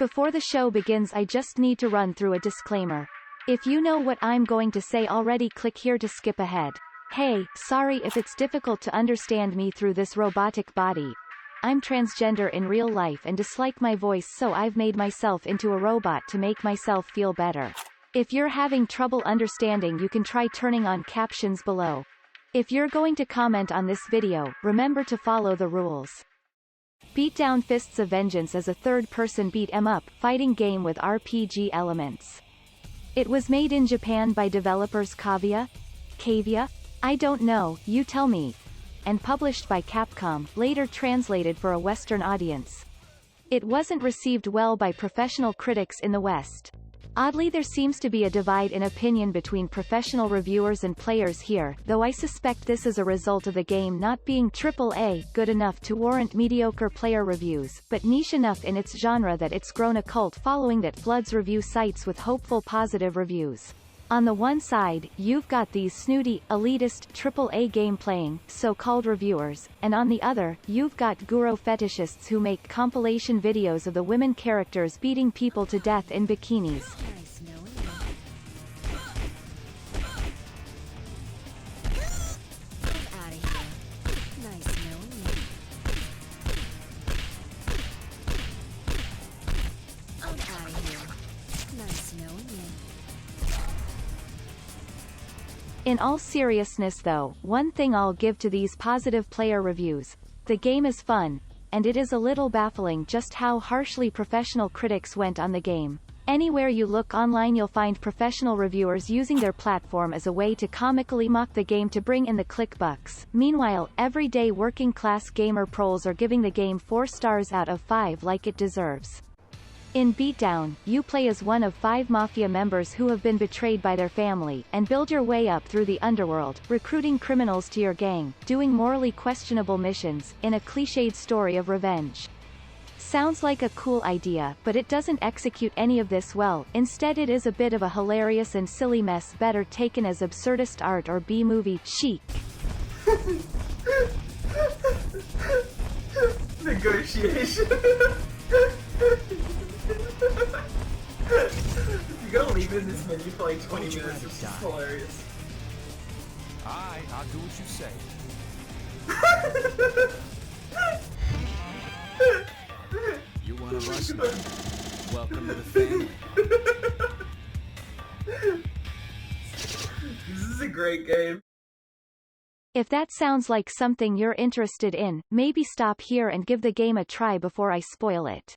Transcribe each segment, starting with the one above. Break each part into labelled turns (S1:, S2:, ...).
S1: Before the show begins, I just need to run through a disclaimer. If you know what I'm going to say already, click here to skip ahead. Hey, sorry if it's difficult to understand me through this robotic body. I'm transgender in real life and dislike my voice, so I've made myself into a robot to make myself feel better. If you're having trouble understanding, you can try turning on captions below. If you're going to comment on this video, remember to follow the rules. Beatdown Fists of Vengeance is a third-person beat-em-up fighting game with RPG elements. It was made in Japan by developers Kavia? I don't know, you tell me. And published by Capcom, later translated for a Western audience. It wasn't received well by professional critics in the West. Oddly, there seems to be a divide in opinion between professional reviewers and players here, though I suspect this is a result of the game not being AAA good enough to warrant mediocre player reviews, but niche enough in its genre that it's grown a cult following that floods review sites with hopeful positive reviews. On the one side, you've got these snooty, elitist, AAA game-playing, so-called reviewers, and on the other, you've got guru fetishists who make compilation videos of the women characters beating people to death in bikinis.
S2: Nice knowing you. I'm out of here. Nice knowing you. I'm out of here. Nice knowing you.
S1: In all seriousness though, one thing I'll give to these positive player reviews: the game is fun, and it is a little baffling just how harshly professional critics went on the game. Anywhere you look online you'll find professional reviewers using their platform as a way to comically mock the game to bring in the click bucks. Meanwhile, everyday working-class gamer pros are giving the game 4 stars out of 5 like it deserves. In Beatdown, you play as one of 5 mafia members who have been betrayed by their family, and build your way up through the underworld, recruiting criminals to your gang, doing morally questionable missions, in a cliched story of revenge. Sounds like a cool idea, but it doesn't execute any of this well. Instead, it is a bit of a hilarious and silly mess, better taken as absurdist art or B-movie chic.
S3: Negotiation. You're gonna leave it in this menu for like 20 minutes, which is hilarious.
S4: I'll do what you say. You're one of us now. Welcome to the family.
S3: This is a great game.
S1: If that sounds like something you're interested in, maybe stop here and give the game a try before I spoil it.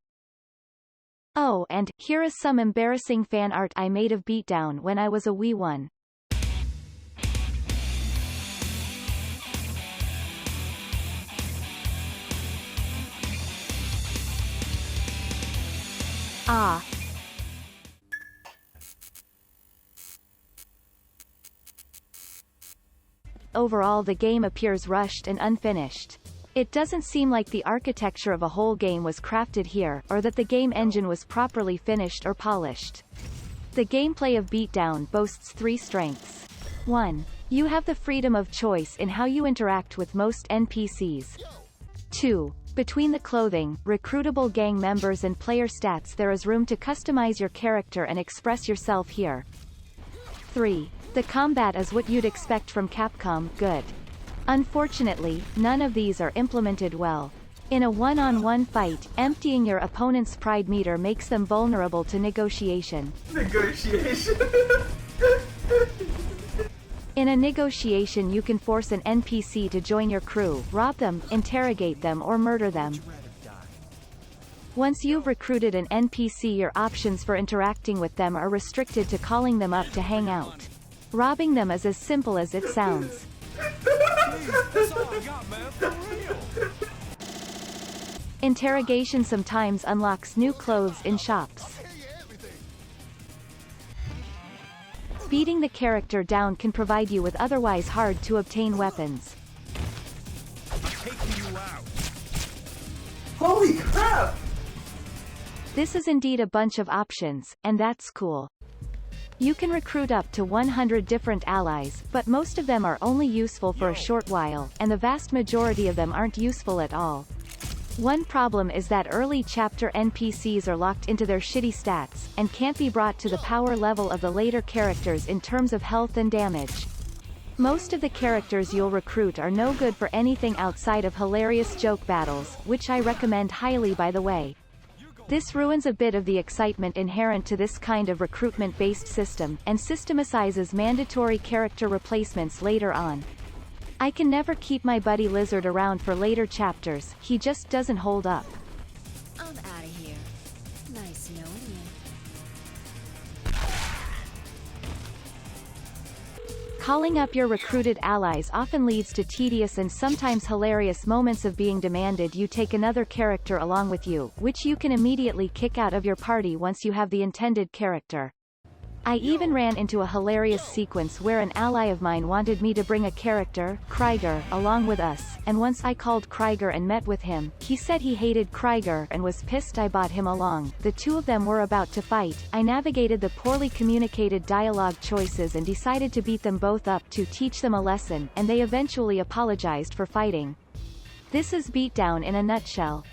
S1: Oh, and here is some embarrassing fan art I made of Beatdown when I was a wee one. Ah. Overall, the game appears rushed and unfinished. It doesn't seem like the architecture of a whole game was crafted here, or that the game engine was properly finished or polished. The gameplay of Beatdown boasts 3 strengths. 1. You have the freedom of choice in how you interact with most NPCs. 2. Between the clothing, recruitable gang members and player stats, there is room to customize your character and express yourself here. 3. The combat is what you'd expect from Capcom, good. Unfortunately, none of these are implemented well. In a one-on-one fight, emptying your opponent's pride meter makes them vulnerable to negotiation. In a negotiation, you can force an NPC to join your crew, rob them, interrogate them, or murder them. Once you've recruited an NPC, your options for interacting with them are restricted to calling them up to hang out. Robbing them is as simple as it sounds.
S4: That's all I got, man. For real.
S1: Interrogation sometimes unlocks new clothes in shops. Beating the character down can provide you with otherwise hard-to-obtain weapons.
S4: I'm taking you out.
S3: Holy crap!
S1: This is indeed a bunch of options, and that's cool. You can recruit up to 100 different allies, but most of them are only useful for a short while, and the vast majority of them aren't useful at all. One problem is that early chapter NPCs are locked into their shitty stats, and can't be brought to the power level of the later characters in terms of health and damage. Most of the characters you'll recruit are no good for anything outside of hilarious joke battles, which I recommend highly by the way. This ruins a bit of the excitement inherent to this kind of recruitment-based system, and systemizes mandatory character replacements later on. I can never keep my buddy Lizard around for later chapters, he just doesn't hold up.
S2: I'm out of here. Nice knowing you.
S1: Calling up your recruited allies often leads to tedious and sometimes hilarious moments of being demanded you take another character along with you, which you can immediately kick out of your party once you have the intended character. I even ran into a hilarious sequence where an ally of mine wanted me to bring a character, Krieger, along with us, and once I called Krieger and met with him, he said he hated Krieger and was pissed I brought him along. The two of them were about to fight. I navigated the poorly communicated dialogue choices and decided to beat them both up to teach them a lesson, and they eventually apologized for fighting. This is Beatdown in a nutshell.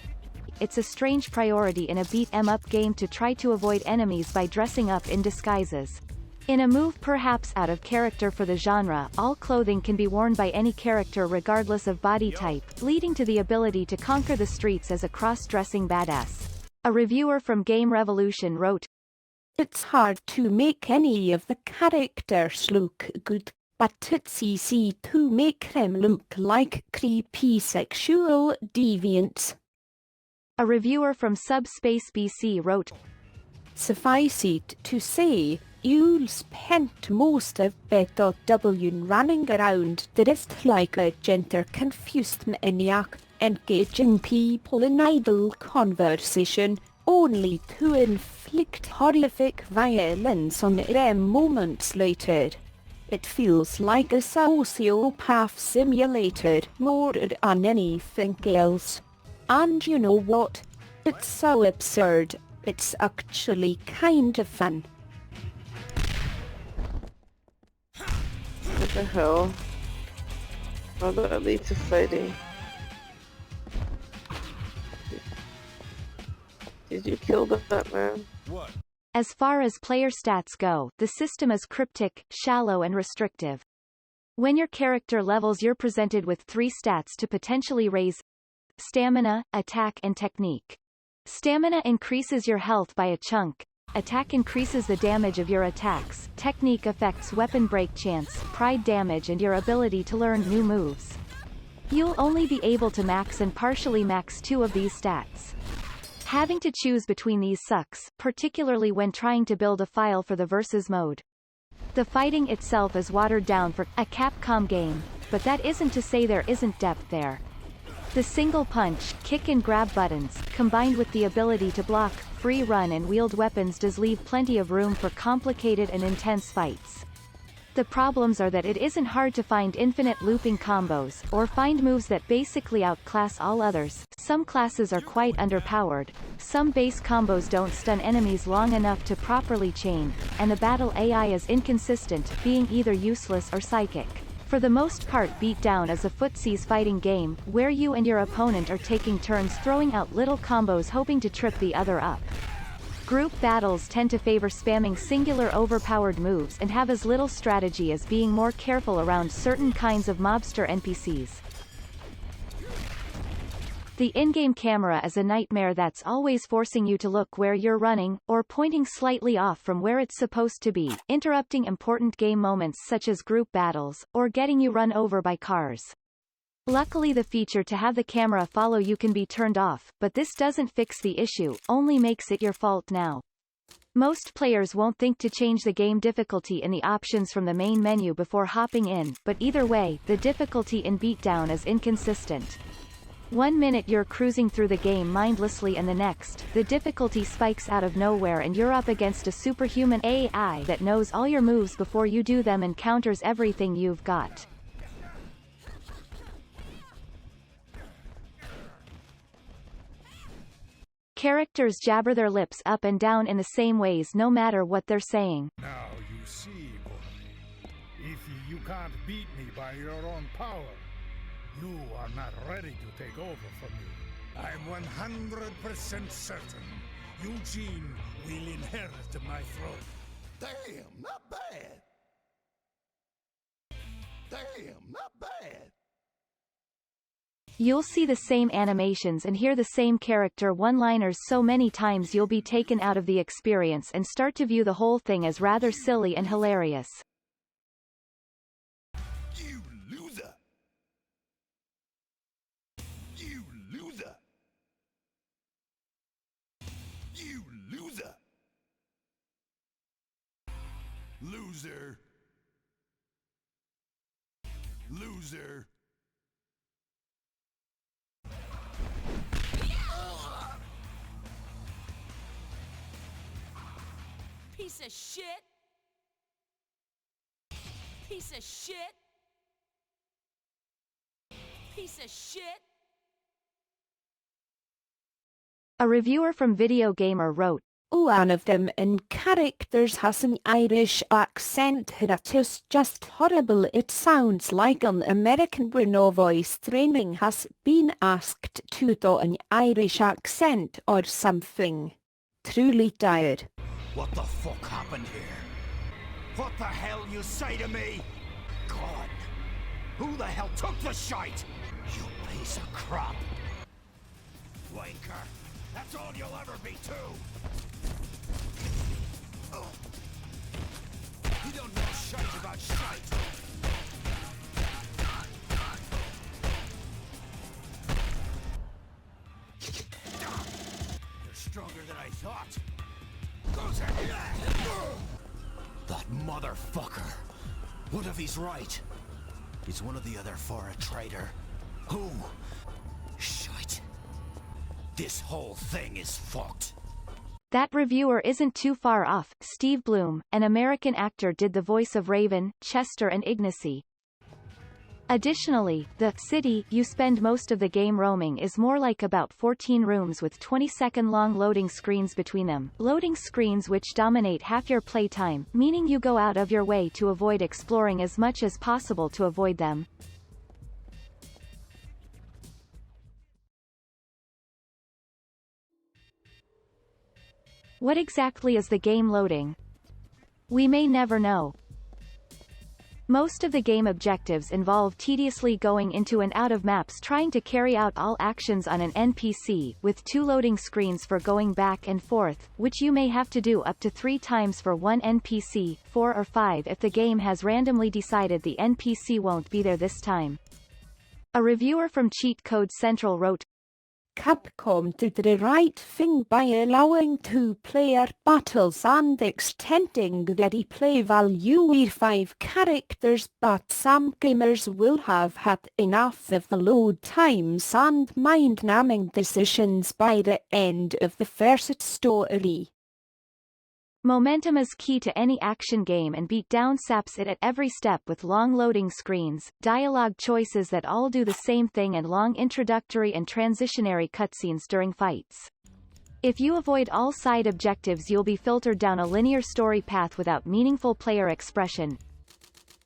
S1: It's a strange priority in a beat-em-up game to try to avoid enemies by dressing up in disguises. In a move perhaps out of character for the genre, all clothing can be worn by any character regardless of body type, leading to the ability to conquer the streets as a cross-dressing badass. A reviewer from Game Revolution wrote,
S5: "It's hard to make any of the characters look good, but it's easy to make them look like creepy sexual deviants."
S1: A reviewer from Subspace BC wrote,
S5: "Suffice it to say, you'll spent most of Beatdown running around dressed like a gender confused maniac, engaging people in idle conversation, only to inflict horrific violence on them moments later. It feels like a sociopath simulator more than anything else. And you know what? It's so absurd, it's actually kind of fun."
S6: What the hell? How did that lead to fighting? Did you kill that man?
S4: What?
S1: As far as player stats go, the system is cryptic, shallow and restrictive. When your character levels you're presented with 3 stats to potentially raise: stamina, attack and technique. Stamina increases your health by a chunk, attack increases the damage of your attacks, technique affects weapon break chance, pride damage and your ability to learn new moves. You'll only be able to max and partially max 2 of these stats. Having to choose between these sucks, particularly when trying to build a file for the versus mode. The fighting itself is watered down for a Capcom game, but that isn't to say there isn't depth there. The single punch, kick and grab buttons, combined with the ability to block, free run and wield weapons does leave plenty of room for complicated and intense fights. The problems are that it isn't hard to find infinite looping combos, or find moves that basically outclass all others. Some classes are quite underpowered, some base combos don't stun enemies long enough to properly chain, and the battle AI is inconsistent, being either useless or psychic. For the most part Beatdown is a footsies fighting game, where you and your opponent are taking turns throwing out little combos hoping to trip the other up. Group battles tend to favor spamming singular overpowered moves and have as little strategy as being more careful around certain kinds of mobster NPCs. The in-game camera is a nightmare that's always forcing you to look where you're running, or pointing slightly off from where it's supposed to be, interrupting important game moments such as group battles, or getting you run over by cars. Luckily the feature to have the camera follow you can be turned off, but this doesn't fix the issue, only makes it your fault now. Most players won't think to change the game difficulty in the options from the main menu before hopping in, but either way, the difficulty in Beatdown is inconsistent. 1 minute you're cruising through the game mindlessly and the next, the difficulty spikes out of nowhere and you're up against a superhuman AI that knows all your moves before you do them and counters everything you've got. Characters jabber their lips up and down in the same ways no matter what they're saying.
S7: Now you see, boy. If you can't beat me by your own power, you are not ready to take over from me. I'm 100% certain Eugene will inherit my throne. Damn, not bad. Damn, not bad.
S1: You'll see the same animations and hear the same character one-liners so many times you'll be taken out of the experience and start to view the whole thing as rather silly and hilarious.
S7: You loser. You loser. You loser. Loser. Loser.
S2: Piece of shit. Piece of shit. Piece of shit.
S1: A reviewer from Video Gamer wrote,
S5: One of them in characters has an Irish accent that is just horrible. It sounds like an American where no voice training has been asked to do an Irish accent or something. Truly tired.
S4: What the fuck happened here? What the hell you say to me? God, who the hell took the shite? You piece of crap. Wanker, that's all you'll ever be too. Oh. You don't know shite about shite. You're stronger than I thought. That motherfucker. What if he's right? Is one of the other four a traitor? Who? Shite. This whole thing is fucked.
S1: That reviewer isn't too far off. Steve Bloom, an American actor, did the voice of Raven, Chester and Ignacy. Additionally, the city you spend most of the game roaming is more like about 14 rooms with 20-second-long loading screens between them, loading screens which dominate half your playtime, meaning you go out of your way to avoid exploring as much as possible to avoid them. What exactly is the game loading? We may never know. Most of the game objectives involve tediously going into and out of maps trying to carry out all actions on an NPC, with 2 loading screens for going back and forth, which you may have to do up to 3 times for one NPC, 4 or 5 if the game has randomly decided the NPC won't be there this time. A reviewer from Cheat Code Central wrote,
S5: Capcom did the right thing by allowing 2-player battles and extending the replay value with 5 characters, but some gamers will have had enough of the load times and mind-numbing decisions by the end of the first story.
S1: Momentum is key to any action game, and Beatdown saps it at every step with long loading screens, dialogue choices that all do the same thing, and long introductory and transitionary cutscenes during fights. If you avoid all side objectives, you'll be filtered down a linear story path without meaningful player expression.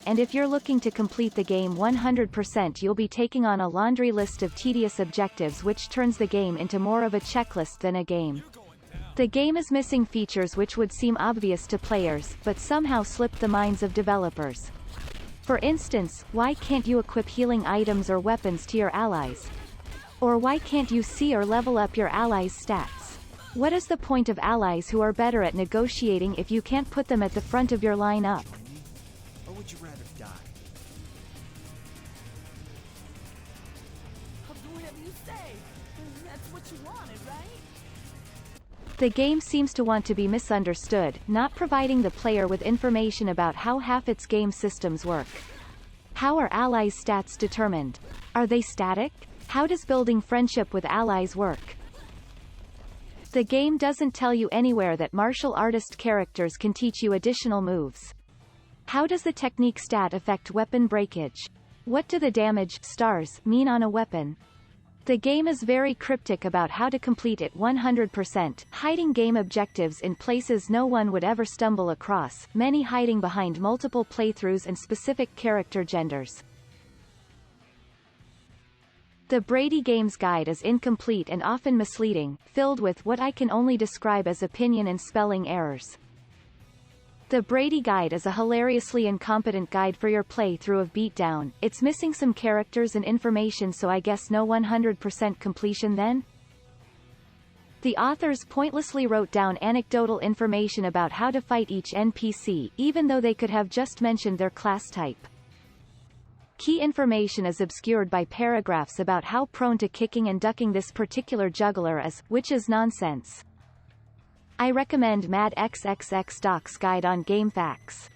S1: And if you're looking to complete the game 100%, you'll be taking on a laundry list of tedious objectives, which turns the game into more of a checklist than a game. The game is missing features which would seem obvious to players, but somehow slip the minds of developers. For instance, why can't you equip healing items or weapons to your allies? Or why can't you see or level up your allies' stats? What is the point of allies who are better at negotiating if you can't put them at the front of your lineup?
S4: Or would you rather die?
S2: I'll do whatever you say. That's what you wanted, right?
S1: The game seems to want to be misunderstood, not providing the player with information about how half its game systems work. How are allies' stats determined? Are they static? How does building friendship with allies work? The game doesn't tell you anywhere that martial artist characters can teach you additional moves. How does the technique stat affect weapon breakage? What do the damage stars mean on a weapon? The game is very cryptic about how to complete it 100%, hiding game objectives in places no one would ever stumble across, many hiding behind multiple playthroughs and specific character genders. The Brady Games Guide is incomplete and often misleading, filled with what I can only describe as opinion and spelling errors. The Brady Guide is a hilariously incompetent guide for your playthrough of Beatdown. It's missing some characters and information, so I guess no 100% completion then? The authors pointlessly wrote down anecdotal information about how to fight each NPC, even though they could have just mentioned their class type. Key information is obscured by paragraphs about how prone to kicking and ducking this particular juggler is, which is nonsense. I recommend Mad XXX Doc's Guide on GameFAQs.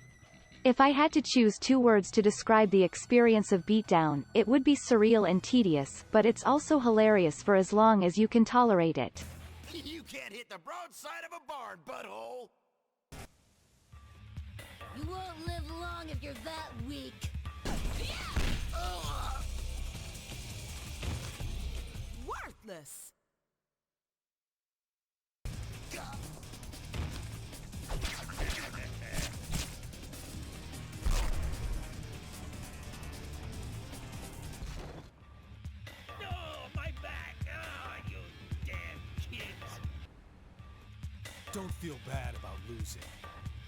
S1: If I had to choose 2 words to describe the experience of Beatdown, it would be surreal and tedious, but it's also hilarious for as long as you can tolerate it.
S4: You can't hit the broadside of a barn, butthole!
S2: You won't live long if you're that weak.
S8: Worthless.
S4: No, my back! Ah, you damn kids!
S7: Don't feel bad about losing.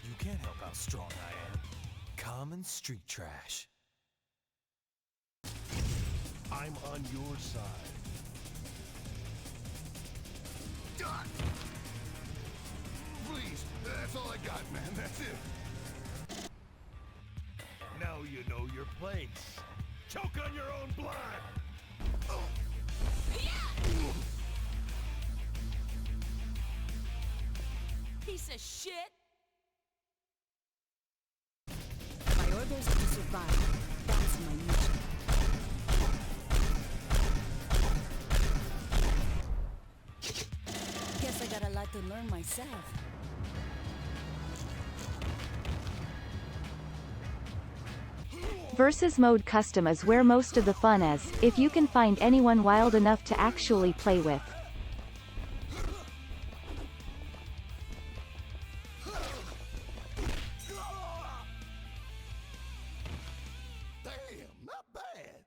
S7: You can't help how strong I am. Common street trash. I'm on your side.
S4: Please, that's all I got, man. That's it.
S7: Now you know your place. Choke on your own blood.
S8: Piece of shit. My orders are to survive. That's my mission. Guess I got a lot to learn myself.
S1: Versus Mode Custom is where most of the fun is, if you can find anyone wild enough to actually play with.
S4: Damn, not bad.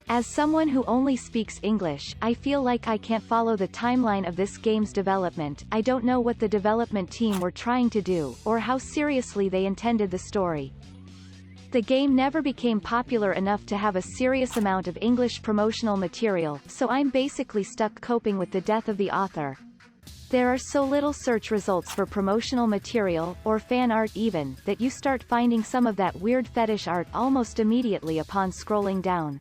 S1: As someone who only speaks English, I feel like I can't follow the timeline of this game's development. I don't know what the development team were trying to do, or how seriously they intended the story. The game never became popular enough to have a serious amount of English promotional material, so I'm basically stuck coping with the death of the author. There are so little search results for promotional material, or fan art even, that you start finding some of that weird fetish art almost immediately upon scrolling down.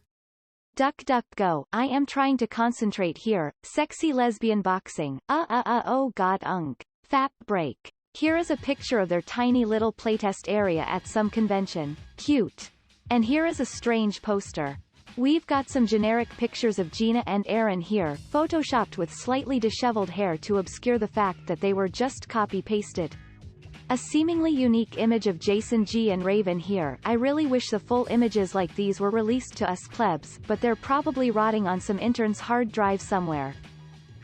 S1: Duck duck go, I am trying to concentrate here. Sexy lesbian boxing, oh god Fap break. Here is a picture of their tiny little playtest area at some convention. Cute. And here is a strange poster. We've got some generic pictures of Gina and Aaron here, photoshopped with slightly disheveled hair to obscure the fact that they were just copy-pasted. A seemingly unique image of Jason G and Raven here. I really wish the full images like these were released to us plebs, but they're probably rotting on some intern's hard drive somewhere.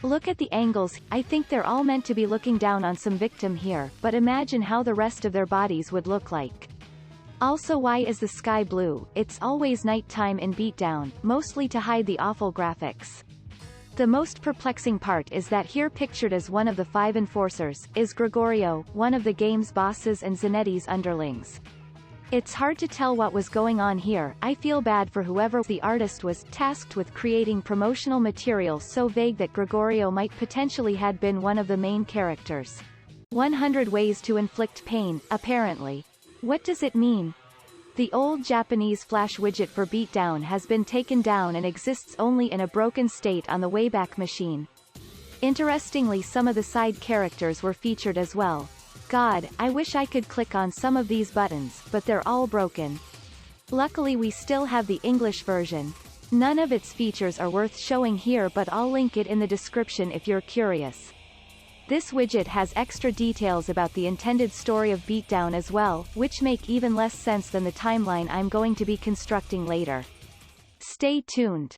S1: Look at the angles. I think they're all meant to be looking down on some victim here, but imagine how the rest of their bodies would look like. Also, why is the sky blue? It's always nighttime in Beatdown, mostly to hide the awful graphics. The most perplexing part is that here pictured as one of the 5 enforcers, is Gregorio, one of the game's bosses and Zanetti's underlings. It's hard to tell what was going on here. I feel bad for whoever the artist was, tasked with creating promotional material so vague that Gregorio might potentially had been one of the main characters. 100 ways to inflict pain, apparently. What does it mean? The old Japanese flash widget for Beatdown has been taken down and exists only in a broken state on the Wayback Machine. Interestingly, some of the side characters were featured as well. God, I wish I could click on some of these buttons, but they're all broken. Luckily we still have the English version. None of its features are worth showing here, but I'll link it in the description if you're curious. This widget has extra details about the intended story of Beatdown as well, which make even less sense than the timeline I'm going to be constructing later. Stay tuned.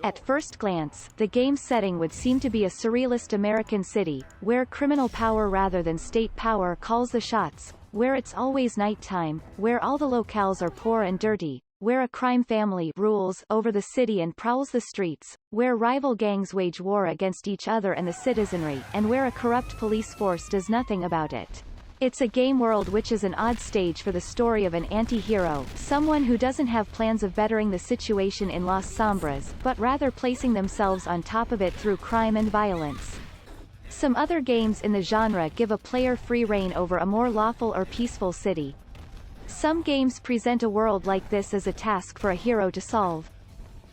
S4: The
S1: At first glance, the game's setting would seem to be a surrealist American city, where criminal power rather than state power calls the shots, where it's always nighttime, where all the locales are poor and dirty, where a crime family rules over the city and prowls the streets, where rival gangs wage war against each other and the citizenry, and where a corrupt police force does nothing about it. It's a game world which is an odd stage for the story of an anti-hero, someone who doesn't have plans of bettering the situation in Las Sombras, but rather placing themselves on top of it through crime and violence. Some other games in the genre give a player free reign over a more lawful or peaceful city. Some games present a world like this as a task for a hero to solve.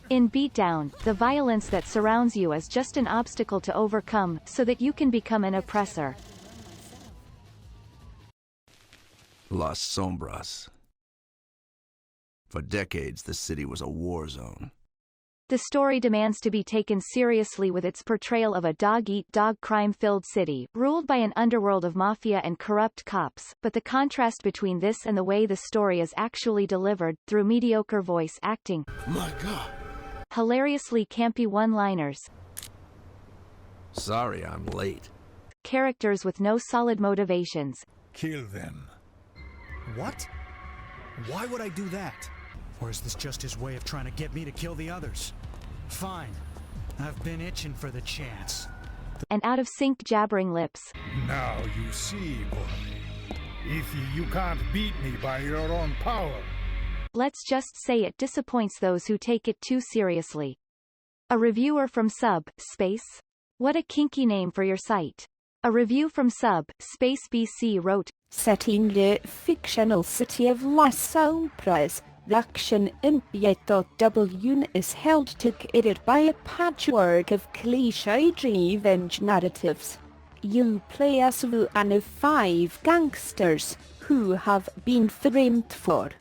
S1: In Beatdown, the violence that surrounds you is just an obstacle to overcome, so that you can become an oppressor.
S9: Las Sombras. For decades, the city was a war zone.
S1: The story demands to be taken seriously with its portrayal of a dog-eat-dog crime-filled city, ruled by an underworld of mafia and corrupt cops, but the contrast between this and the way the story is actually delivered, through mediocre voice acting,
S7: My God.
S1: hilariously campy one-liners,
S9: Sorry I'm late.
S1: characters with no solid motivations,
S7: Kill them.
S10: What? Why would I do that? Or is this just his way of trying to get me to kill the others? Fine. I've been itching for the chance.
S1: and out-of-sync jabbering lips.
S11: Now you see, boy. If you can't beat me by your own power.
S1: Let's just say it disappoints those who take it too seriously. A reviewer from Space? What a kinky name for your site. A review from Space BC wrote,
S5: Set in the fictional city of Las Sombras, the action in Beatdown is held together by a patchwork of cliché-driven narratives. You play as one of 5 gangsters who have been framed for,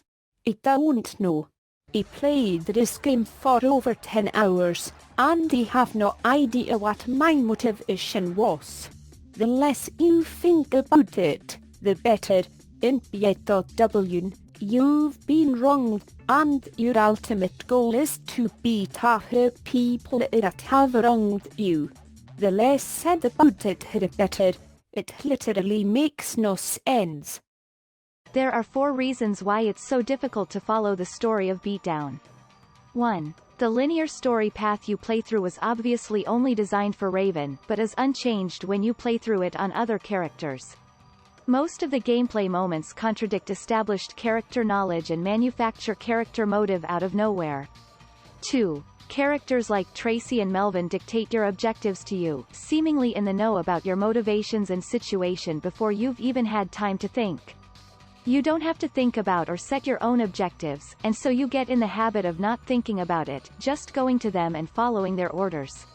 S5: I don't know. I played this game for over 10 hours, and I have no idea what my motivation was. The less you think about it, the better. In Beatdown, you've been wronged, and your ultimate goal is to beat up the people that have wronged you. The less said about it, the better. It literally makes no sense.
S1: There are 4 reasons why it's so difficult to follow the story of Beatdown. 1. The linear story path you play through was obviously only designed for Raven, but is unchanged when you play through it on other characters. Most of the gameplay moments contradict established character knowledge and manufacture character motive out of nowhere. 2. Characters like Tracy and Melvin dictate your objectives to you, seemingly in the know about your motivations and situation before you've even had time to think. You don't have to think about or set your own objectives, and so you get in the habit of not thinking about it, just going to them and following their orders.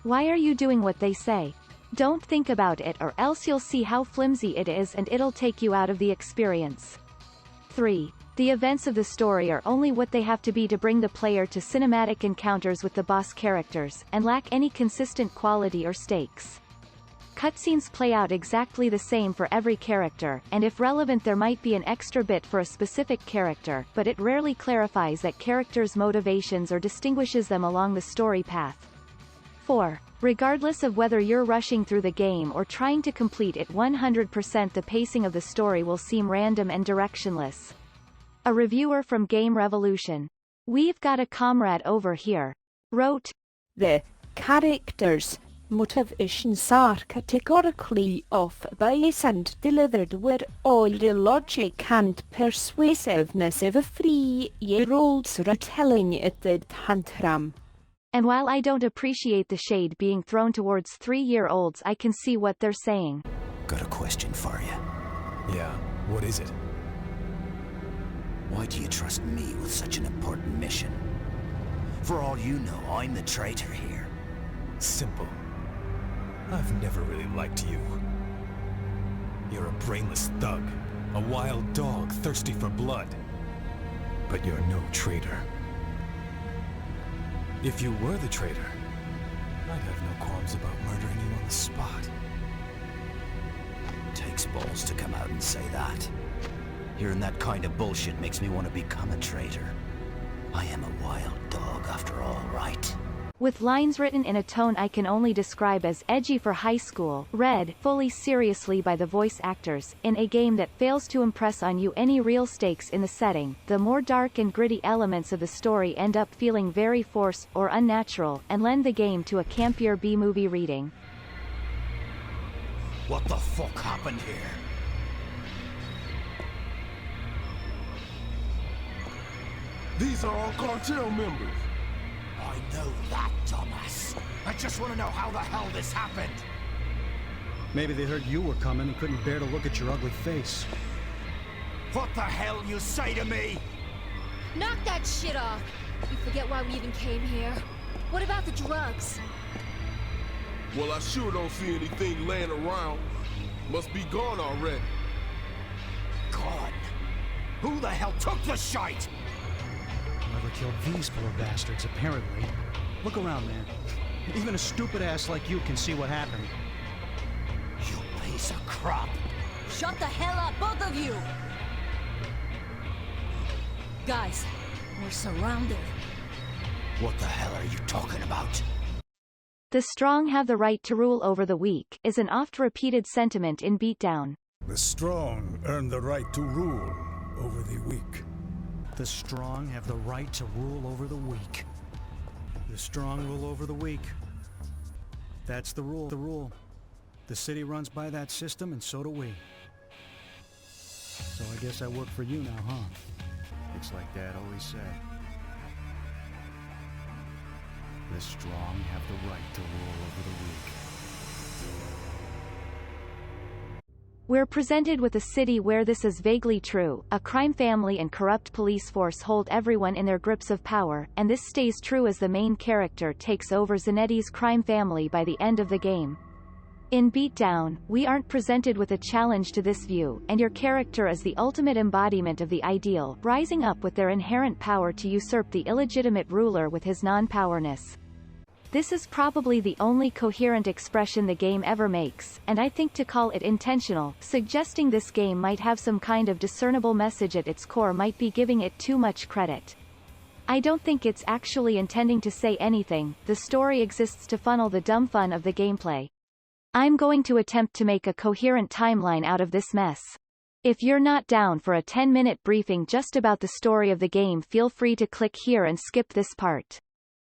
S1: Why are you doing what they say? Don't think about it, or else you'll see how flimsy it is and it'll take you out of the experience. 3. The events of the story are only what they have to be to bring the player to cinematic encounters with the boss characters, and lack any consistent quality or stakes. Cutscenes play out exactly the same for every character, and if relevant there might be an extra bit for a specific character, but it rarely clarifies that characters' motivations or distinguishes them along the story path. 4. Regardless of whether you're rushing through the game or trying to complete it 100%, the pacing of the story will seem random and directionless. A reviewer from Game Revolution, "We've got a comrade over here," wrote,
S5: The characters' motivations are categorically off base and delivered with all the logic and persuasiveness of a 3-year-old's retelling at the tantrum.
S1: And while I don't appreciate the shade being thrown towards 3-year-olds, I can see what they're saying.
S4: Got a question for you.
S7: Yeah, what is it?
S4: Why do you trust me with such an important mission? For all you know, I'm the traitor here.
S7: Simple. I've never really liked you. You're a brainless thug, a wild dog thirsty for blood. But you're no traitor. If you were the traitor, I'd have no qualms about murdering you on the spot.
S4: Takes balls to come out and say that. Hearing that kind of bullshit makes me want to become a traitor. I am a wild dog after all, right?
S1: with lines written in a tone I can only describe as edgy for high school, read fully seriously by the voice actors, in a game that fails to impress on you any real stakes in the setting. The more dark and gritty elements of the story end up feeling very forced or unnatural, and lend the game to a campier B-movie reading.
S4: What the fuck happened here?
S12: These are all cartel members.
S4: I know that, dumbass. I just want to know how the hell this happened.
S10: Maybe they heard you were coming and couldn't bear to look at your ugly face.
S4: What the hell you say to me?
S2: Knock that shit off. You forget why we even came here? What about the drugs?
S12: Well, I sure don't see anything laying around. Must be gone already.
S4: God. Who the hell took the shite?
S10: Whoever killed these poor bastards, apparently. Look around, man. Even a stupid ass like you can see what happened.
S4: You piece of crap.
S2: Shut the hell up, both of you! Guys, we're surrounded.
S4: What the hell are you talking about?
S1: The strong have the right to rule over the weak, is an oft-repeated sentiment in Beatdown.
S11: The strong earn the right to rule over the weak.
S10: The strong have the right to rule over the weak. The strong rule over the weak. That's the rule. The rule. The city runs by that system, and so do we. So I guess I work for you now, huh? It's like Dad always said. The strong have the right to rule over the weak.
S1: We're presented with a city where this is vaguely true. A crime family and corrupt police force hold everyone in their grips of power, and this stays true as the main character takes over Zanetti's crime family by the end of the game. In Beatdown, we aren't presented with a challenge to this view, and your character is the ultimate embodiment of the ideal, rising up with their inherent power to usurp the illegitimate ruler with his non-powerness. This is probably the only coherent expression the game ever makes, and I think to call it intentional, suggesting this game might have some kind of discernible message at its core might be giving it too much credit. I don't think it's actually intending to say anything, the story exists to funnel the dumb fun of the gameplay. I'm going to attempt to make a coherent timeline out of this mess. If you're not down for a 10-minute briefing just about the story of the game, feel free to click here and skip this part.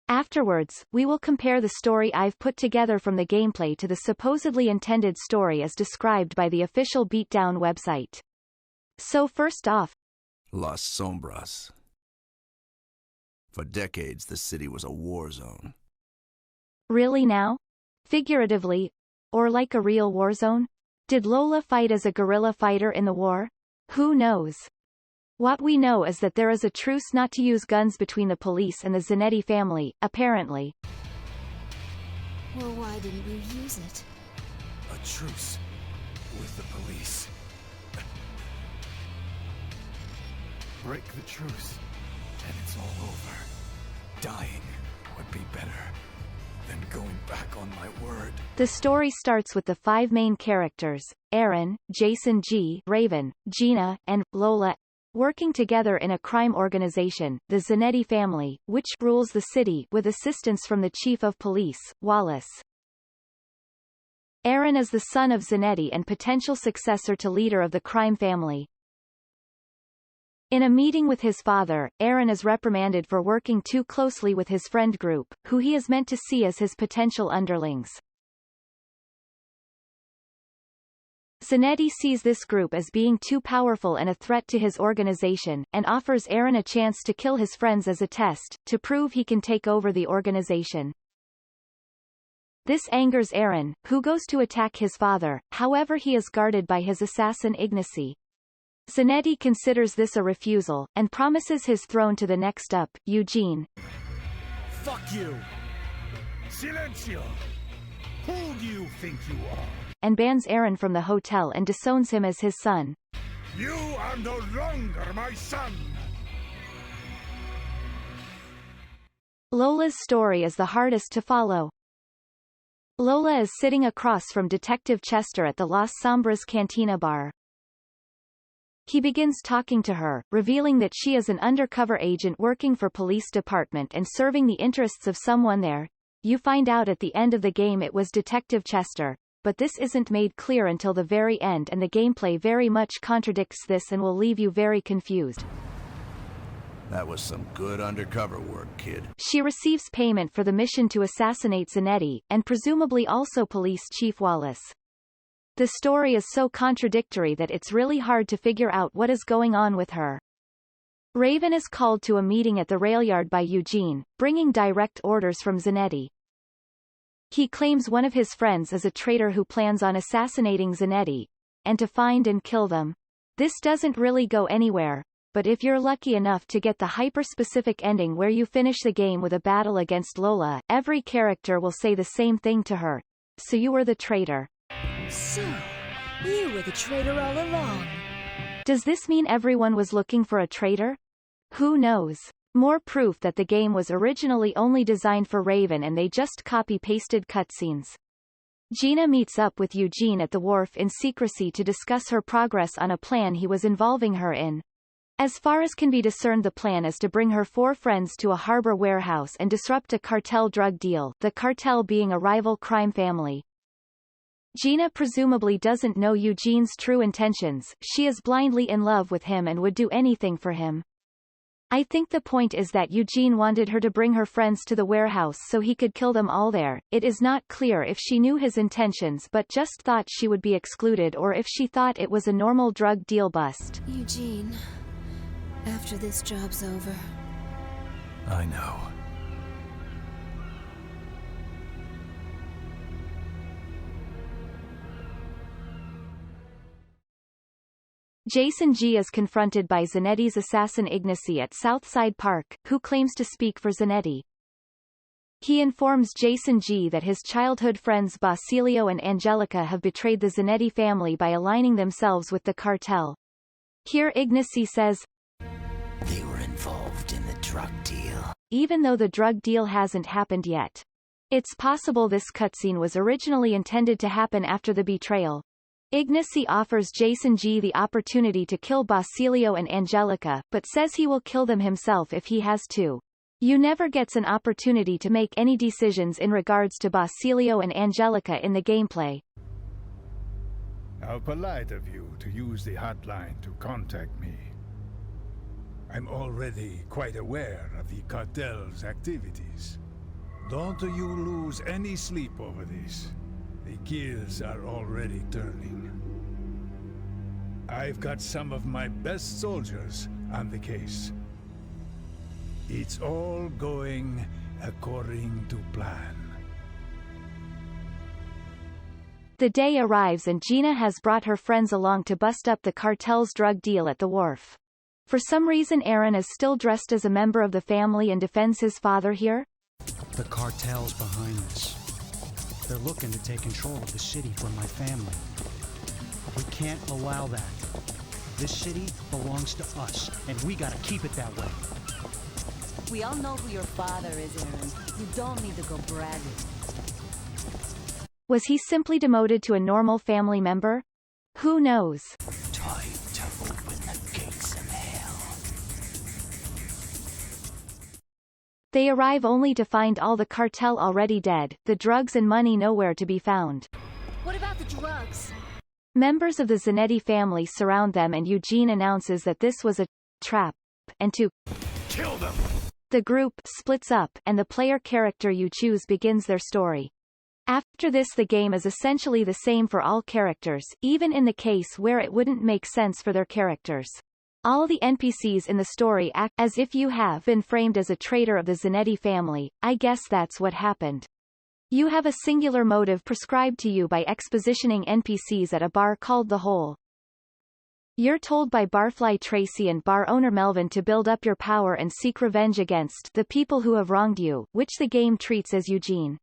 S1: Afterwards, we will compare the story I've put together from the gameplay to the supposedly intended story as described by the official Beatdown website. So first off,
S9: Las Sombras. For decades, the city was a war zone.
S1: Really now? Figuratively, or like a real war zone? Did Lola fight as a guerrilla fighter in the war? Who knows? What we know is that there is a truce not to use guns between the police and the Zanetti family, apparently.
S2: Well, why didn't you use it?
S7: A truce with the police. Break the truce, and it's all over. Dying would be better than going back on my word.
S1: The story starts with the 5 main characters, Aaron, Jason G, Raven, Gina, and Lola, working together in a crime organization, the Zanetti family, which rules the city with assistance from the chief of police, Wallace. Aaron is the son of Zanetti and potential successor to leader of the crime family. In a meeting with his father, Aaron is reprimanded for working too closely with his friend group, who he is meant to see as his potential underlings. Zanetti sees this group as being too powerful and a threat to his organization, and offers Aaron a chance to kill his friends as a test, to prove he can take over the organization. This angers Aaron, who goes to attack his father, however he is guarded by his assassin Ignacy. Zanetti considers this a refusal, and promises his throne to the next up, Eugene.
S11: Fuck you! Silencio! Who do you think you are?
S1: And bans Aaron from the hotel and disowns him as his son.
S11: You are no longer my son!
S1: Lola's story is the hardest to follow. Lola is sitting across from Detective Chester at the Las Sombras Cantina bar. He begins talking to her, revealing that she is an undercover agent working for police department and serving the interests of someone there, you find out at the end of the game it was Detective Chester, but this isn't made clear until the very end and the gameplay very much contradicts this and will leave you very confused.
S9: That was some good undercover work, kid.
S1: She receives payment for the mission to assassinate Zanetti, and presumably also Police Chief Wallace. The story is so contradictory that it's really hard to figure out what is going on with her. Raven is called to a meeting at the rail yard by Eugene, bringing direct orders from Zanetti. He claims one of his friends is a traitor who plans on assassinating Zanetti, and to find and kill them. This doesn't really go anywhere, but if you're lucky enough to get the hyper-specific ending where you finish the game with a battle against Lola, every character will say the same thing to her. So you were the traitor.
S8: So, you were the traitor all along.
S1: Does this mean everyone was looking for a traitor? Who knows? More proof that the game was originally only designed for Raven and they just copy-pasted cutscenes. Gina meets up with Eugene at the wharf in secrecy to discuss her progress on a plan he was involving her in. As far as can be discerned, the plan is to bring her 4 friends to a harbor warehouse and disrupt a cartel drug deal, the cartel being a rival crime family. Gina presumably doesn't know Eugene's true intentions, she is blindly in love with him and would do anything for him. I think the point is that Eugene wanted her to bring her friends to the warehouse so he could kill them all there. It is not clear if she knew his intentions but just thought she would be excluded or if she thought it was a normal drug deal bust.
S8: Eugene, after this job's over.
S7: I know.
S1: Jason G is confronted by Zanetti's assassin Ignacy at Southside Park, who claims to speak for Zanetti. He informs Jason G that his childhood friends Basilio and Angelica have betrayed the Zanetti family by aligning themselves with the cartel. Here Ignacy says,
S4: They were involved in the drug deal.
S1: Even though the drug deal hasn't happened yet. It's possible this cutscene was originally intended to happen after the betrayal. Ignacy offers Jason G the opportunity to kill Basilio and Angelica, but says he will kill them himself if he has to. You never gets an opportunity to make any decisions in regards to Basilio and Angelica in the gameplay.
S11: How polite of you to use the hotline to contact me. I'm already quite aware of the cartel's activities. Don't you lose any sleep over this. The gears are already turning. I've got some of my best soldiers on the case. It's all going according to plan.
S1: The day arrives and Gina has brought her friends along to bust up the cartel's drug deal at the wharf. For some reason Aaron is still dressed as a member of the family and defends his father here.
S10: The cartel's behind this. They're looking to take control of the city from my family. We can't allow that. This city belongs to us, and we gotta keep it that way.
S13: We all know who your father is, Aaron. You don't need to go bragging.
S1: Was he simply demoted to a normal family member? Who knows?
S4: Time to open the gates of hell.
S1: They arrive only to find all the cartel already dead, the drugs and money nowhere to be found.
S2: What about the drugs?
S1: Members of the Zanetti family surround them and Eugene announces that this was a trap, and to
S4: kill them.
S1: The group splits up, and the player character you choose begins their story. After this the game is essentially the same for all characters, even in the case where it wouldn't make sense for their characters. All the NPCs in the story act as if you have been framed as a traitor of the Zanetti family. I guess that's what happened. You have a singular motive prescribed to you by expositioning NPCs at a bar called The Hole. You're told by Barfly Tracy and bar owner Melvin to build up your power and seek revenge against the people who have wronged you, which the game treats as Eugene.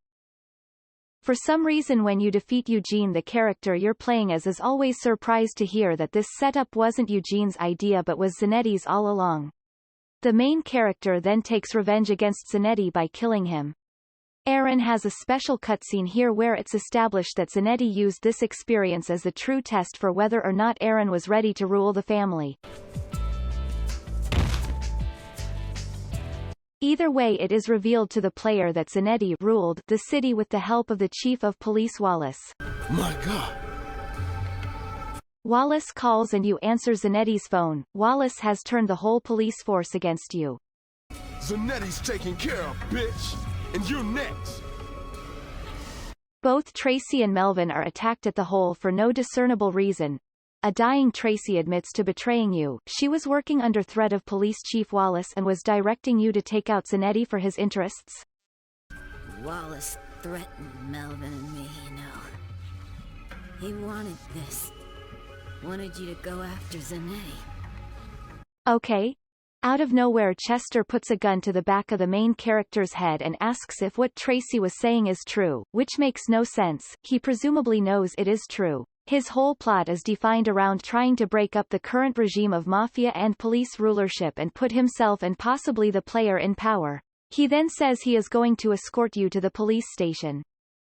S1: For some reason when you defeat Eugene, the character you're playing as is always surprised to hear that this setup wasn't Eugene's idea but was Zanetti's all along. The main character then takes revenge against Zanetti by killing him. Aaron has a special cutscene here where it's established that Zanetti used this experience as the true test for whether or not Aaron was ready to rule the family. Either way, it is revealed to the player that Zanetti ruled the city with the help of the chief of police Wallace.
S12: My God.
S1: Wallace calls and you answer Zanetti's phone. Wallace has turned the whole police force against you.
S12: Zanetti's taken care of, bitch. And you're next.
S1: Both Tracy and Melvin are attacked at the hole for no discernible reason. A dying Tracy admits to betraying you. She was working under threat of Police Chief Wallace and was directing you to take out Zanetti for his interests.
S8: Wallace threatened Melvin and me, you know. He wanted this. Wanted you to go after Zanetti.
S1: Okay. Out of nowhere, Chester puts a gun to the back of the main character's head and asks if what Tracy was saying is true, which makes no sense. He presumably knows it is true. His whole plot is defined around trying to break up the current regime of mafia and police rulership and put himself and possibly the player in power. He then says he is going to escort you to the police station.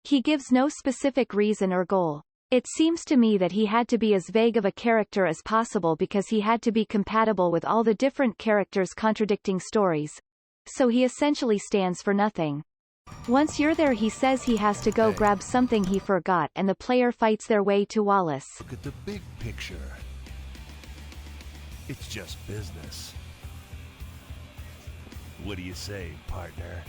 S1: He gives no specific reason or goal. It seems to me that he had to be as vague of a character as possible because he had to be compatible with all the different characters' contradicting stories. So he essentially stands for nothing. Once you're there, he says he has to go grab something he forgot and the player fights their way to Wallace.
S7: Look at the big picture. It's just business. What do you say, partner?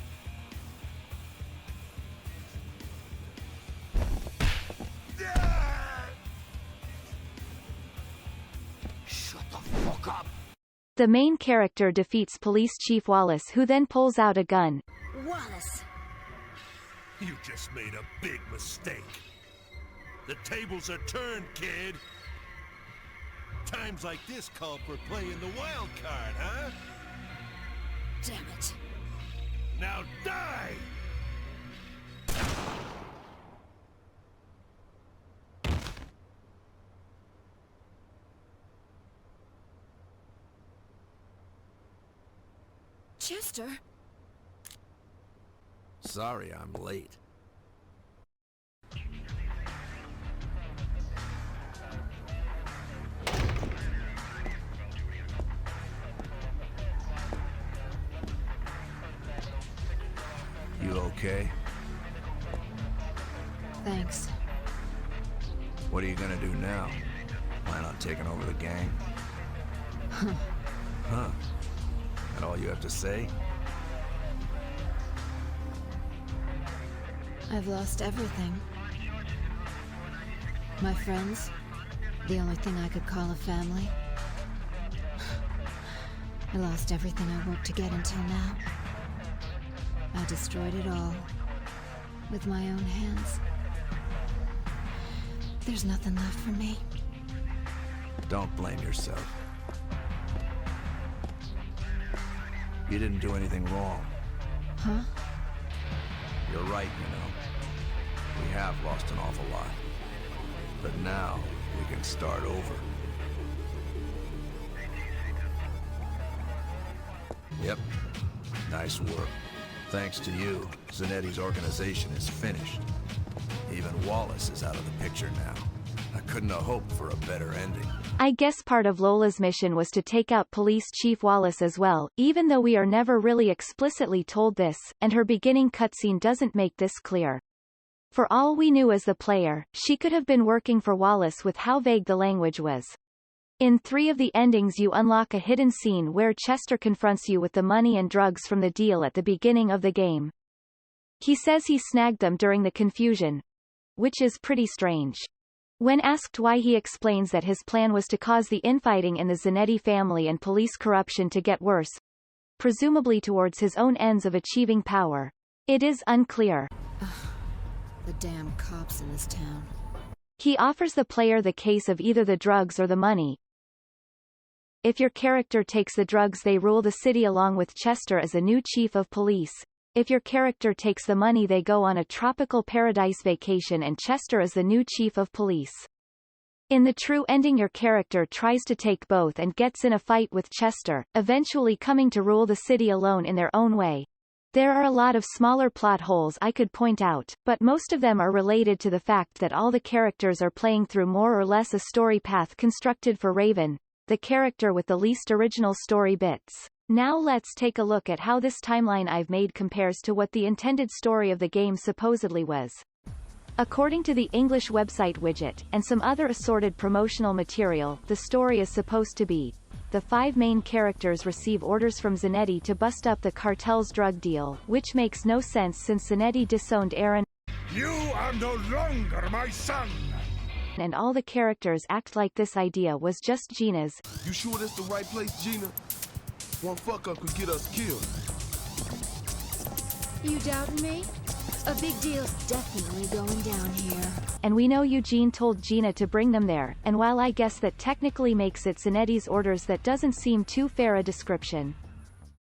S4: Shut the fuck up!
S1: The main character defeats Police Chief Wallace, who then pulls out a gun.
S8: Wallace!
S7: You just made a big mistake. The tables are turned, kid. Times like this call for playing the wild card, huh?
S8: Damn it.
S7: Now die!
S8: Chester?
S9: Sorry I'm late. You okay?
S8: Thanks.
S9: What are you gonna do now? Plan on taking over the gang? Huh. That all you have to say?
S8: I've lost everything. My friends, the only thing I could call a family. I lost everything I worked to get until now. I destroyed it all, with my own hands. There's nothing left for me.
S9: Don't blame yourself. You didn't do anything wrong.
S8: Huh?
S9: You're right, you know. We have lost an awful lot. But now, we can start over. Yep. Nice work. Thanks to you, Zanetti's organization is finished. Even Wallace is out of the picture now. I couldn't have hoped for a better ending.
S1: I guess part of Lola's mission was to take out Police Chief Wallace as well, even though we are never really explicitly told this, and her beginning cutscene doesn't make this clear. For all we knew as the player, she could have been working for Wallace with how vague the language was. In 3 of the endings you unlock a hidden scene where Chester confronts you with the money and drugs from the deal at the beginning of the game. He says he snagged them during the confusion, which is pretty strange. When asked why, he explains that his plan was to cause the infighting in the Zanetti family and police corruption to get worse, presumably towards his own ends of achieving power. It is unclear.
S8: The damn cops in this town.
S1: He offers the player the case of either the drugs or the money. If your character takes the drugs, they rule the city along with Chester as a new chief of police. If your character takes the money, they go on a tropical paradise vacation and Chester is the new chief of police. In the true ending, your character tries to take both and gets in a fight with Chester, eventually coming to rule the city alone in their own way. There are a lot of smaller plot holes I could point out, but most of them are related to the fact that all the characters are playing through more or less a story path constructed for Raven, the character with the least original story bits. Now let's take a look at how this timeline I've made compares to what the intended story of the game supposedly was. According to the English website Widget, and some other assorted promotional material, the story is supposed to be: the 5 main characters receive orders from Zanetti to bust up the cartel's drug deal, which makes no sense since Zanetti disowned Aaron.
S11: You are no longer my son!
S1: And all the characters act like this idea was just Gina's.
S12: You sure this the right place, Gina? One fuck up could get us killed.
S2: You doubting me? A big deal's definitely going down here.
S1: And we know Eugene told Gina to bring them there, and while I guess that technically makes it Zanetti's orders, that doesn't seem too fair a description.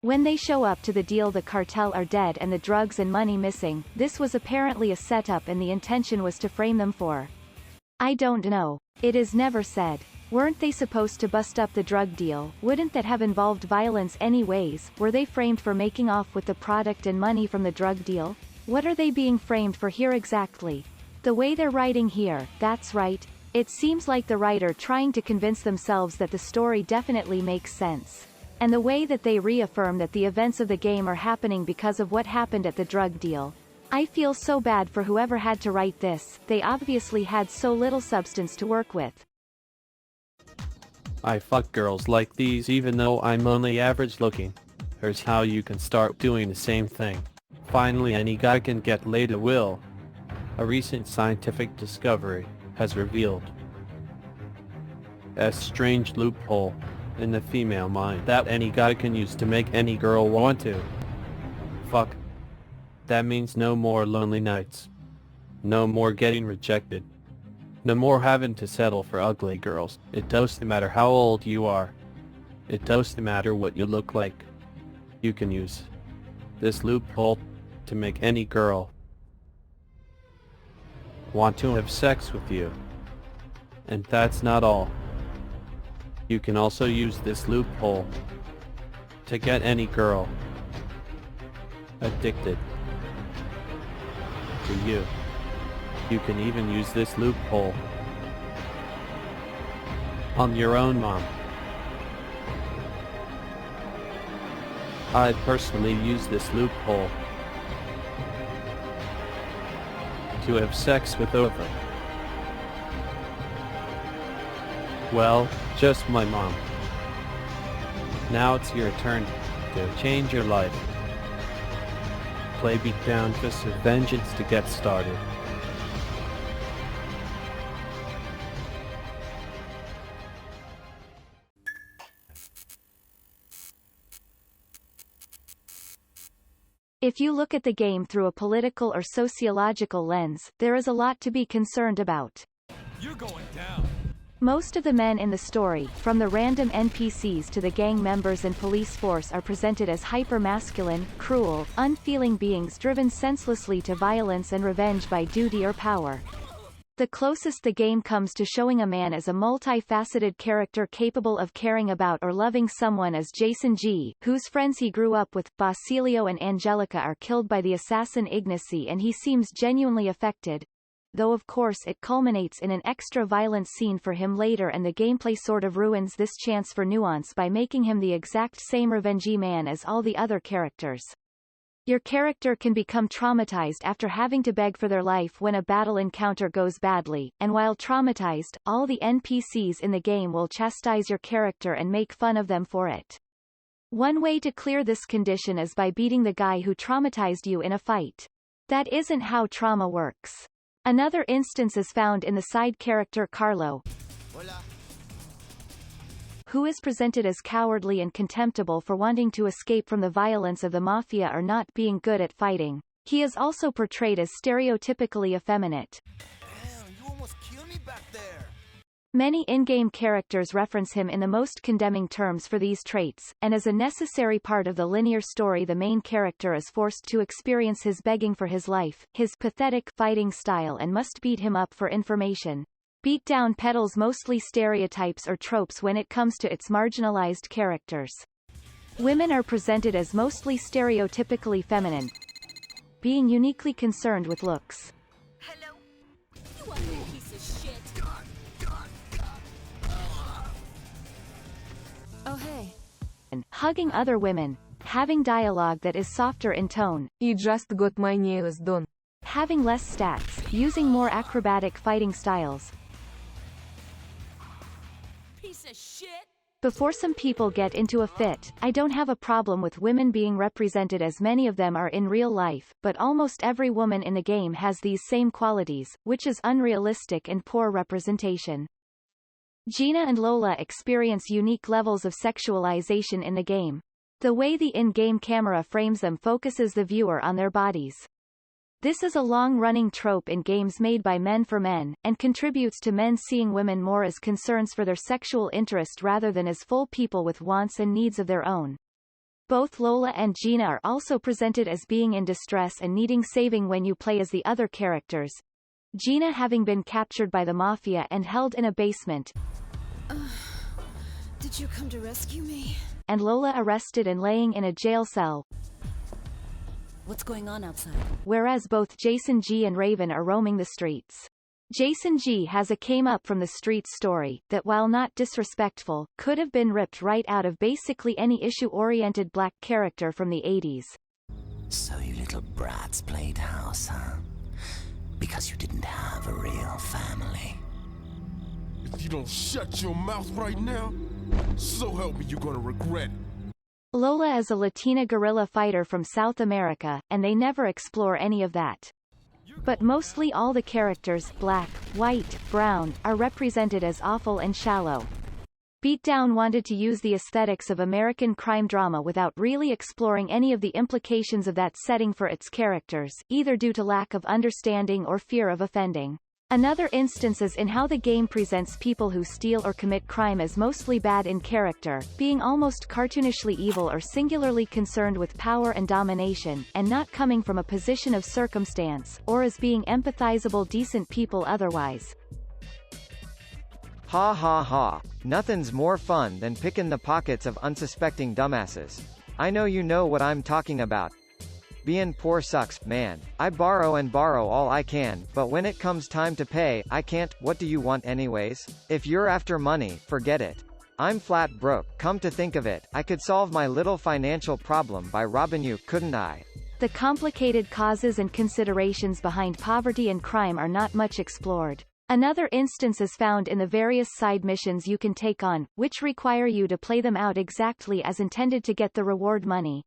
S1: When they show up to the deal, the cartel are dead and the drugs and money missing. This was apparently a setup and the intention was to frame them for... I don't know. It is never said. Weren't they supposed to bust up the drug deal? Wouldn't that have involved violence anyways? Were they framed for making off with the product and money from the drug deal? What are they being framed for here exactly? The way they're writing here, that's right. It seems like the writer trying to convince themselves that the story definitely makes sense. And the way that they reaffirm that the events of the game are happening because of what happened at the drug deal. I feel so bad for whoever had to write this. They obviously had so little substance to work with.
S14: I fuck girls like these even though I'm only average looking. Here's how you can start doing the same thing. Finally, any guy can get laid at will. A recent scientific discovery has revealed a strange loophole in the female mind that any guy can use to make any girl want to fuck. That means no more lonely nights. No more getting rejected. No more having to settle for ugly girls. It doesn't matter how old you are. It doesn't matter what you look like. You can use this loophole to make any girl want to have sex with you. And that's not all. You can also use this loophole to get any girl addicted to you. You can even use this loophole on your own mom. I personally use this loophole to have sex with over, well, just my mom. Now it's your turn to change your life. Play Beatdown Fists of Vengeance to get started.
S1: If you look at the game through a political or sociological lens, there is a lot to be concerned about.
S7: You're going down.
S1: Most of the men in the story, from the random NPCs to the gang members and police force, are presented as hyper-masculine, cruel, unfeeling beings driven senselessly to violence and revenge by duty or power. The closest the game comes to showing a man as a multifaceted character capable of caring about or loving someone is Jason G, whose friends he grew up with, Basilio and Angelica, are killed by the assassin Ignacy, and he seems genuinely affected. Though of course it culminates in an extra violent scene for him later, and the gameplay sort of ruins this chance for nuance by making him the exact same revengey man as all the other characters. Your character can become traumatized after having to beg for their life when a battle encounter goes badly, and while traumatized, all the NPCs in the game will chastise your character and make fun of them for it. One way to clear this condition is by beating the guy who traumatized you in a fight. That isn't how trauma works. Another instance is found in the side character Carlo, who is presented as cowardly and contemptible for wanting to escape from the violence of the mafia or not being good at fighting. He is also portrayed as stereotypically effeminate.
S4: Damn, you almost killed me back there.
S1: Many in-game characters reference him in the most condemning terms for these traits, and as a necessary part of the linear story, the main character is forced to experience his begging for his life, his pathetic fighting style, and must beat him up for information. Beatdown peddles mostly stereotypes or tropes when it comes to its marginalized characters. Women are presented as mostly stereotypically feminine, being uniquely concerned with looks.
S2: Hello? You ugly piece of shit.
S8: Oh, hey.
S1: hugging other women, having dialogue that is softer in tone,
S15: You just got my nails done.
S1: having less stats, using more acrobatic fighting styles.
S2: Piece of shit!
S1: Before some people get into a fit, I don't have a problem with women being represented as many of them are in real life, but almost every woman in the game has these same qualities, which is unrealistic and poor representation. Gina and Lola experience unique levels of sexualization in the game. The way the in-game camera frames them focuses the viewer on their bodies. This is a long-running trope in games made by men for men, and contributes to men seeing women more as concerns for their sexual interest rather than as full people with wants and needs of their own. Both Lola and Gina are also presented as being in distress and needing saving when you play as the other characters. Gina having been captured by the Mafia and held in a basement,
S8: Did you come to rescue me?
S1: and Lola arrested and laying in a jail cell,
S13: What's going on outside?
S1: whereas both Jason G and Raven are roaming the streets. Jason G has a came up from the streets story that, while not disrespectful, could have been ripped right out of basically any issue-oriented black character from the 80s.
S16: So you little brats played house, huh? Because you didn't have a real family.
S12: If you don't shut your mouth right now, so help me, you're gonna regret it.
S1: Lola is a Latina guerrilla fighter from South America, and they never explore any of that. But mostly all the characters, black, white, brown, are represented as awful and shallow. Beatdown wanted to use the aesthetics of American crime drama without really exploring any of the implications of that setting for its characters, either due to lack of understanding or fear of offending. Another instance is in how the game presents people who steal or commit crime as mostly bad in character, being almost cartoonishly evil or singularly concerned with power and domination, and not coming from a position of circumstance, or as being empathizable decent people otherwise.
S17: Ha ha ha. Nothing's more fun than picking the pockets of unsuspecting dumbasses. I know you know what I'm talking about. Being poor sucks, man. I borrow and borrow all I can, but when it comes time to pay, I can't. What do you want anyways? If you're after money, forget it. I'm flat broke. Come to think of it, I could solve my little financial problem by robbing you, couldn't I?
S1: The complicated causes and considerations behind poverty and crime are not much explored. Another instance is found in the various side missions you can take on, which require you to play them out exactly as intended to get the reward money.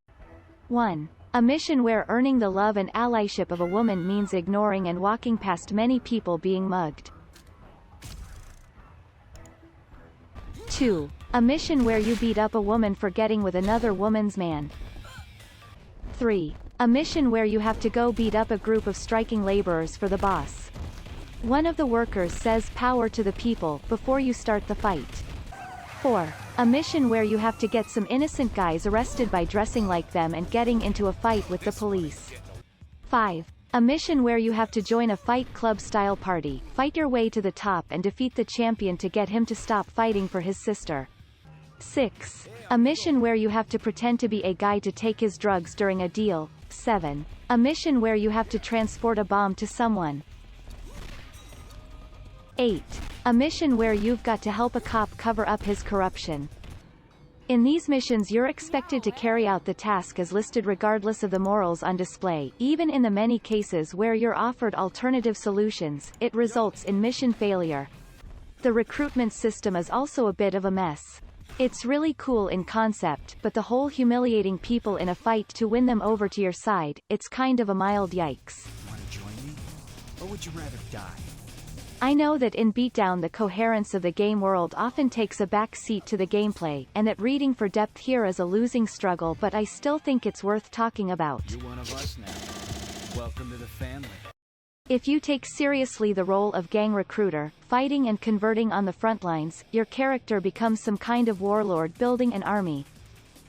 S1: 1. A mission where earning the love and allyship of a woman means ignoring and walking past many people being mugged. 2. A mission where you beat up a woman for getting with another woman's man. 3. A mission where you have to go beat up a group of striking laborers for the boss. One of the workers says "power to the people" before you start the fight. 4. A mission where you have to get some innocent guys arrested by dressing like them and getting into a fight with the police. 5. A mission where you have to join a Fight Club-style party, fight your way to the top and defeat the champion to get him to stop fighting for his sister. 6. A mission where you have to pretend to be a guy to take his drugs during a deal. 7. A mission where you have to transport a bomb to someone. 8. A mission where you've got to help a cop cover up his corruption. In these missions you're expected to carry out the task as listed regardless of the morals on display. Even in the many cases where you're offered alternative solutions, it results in mission failure. The recruitment system is also a bit of a mess. It's really cool in concept, but the whole humiliating people in a fight to win them over to your side, it's kind of a mild yikes.
S10: Want to join me? Or would you rather die?
S1: I know that in Beatdown the coherence of the game world often takes a back seat to the gameplay, and that reading for depth here is a losing struggle, but I still think it's worth talking about.
S10: You're one of us now. Welcome to the family.
S1: If you take seriously the role of gang recruiter, fighting and converting on the front lines, your character becomes some kind of warlord building an army.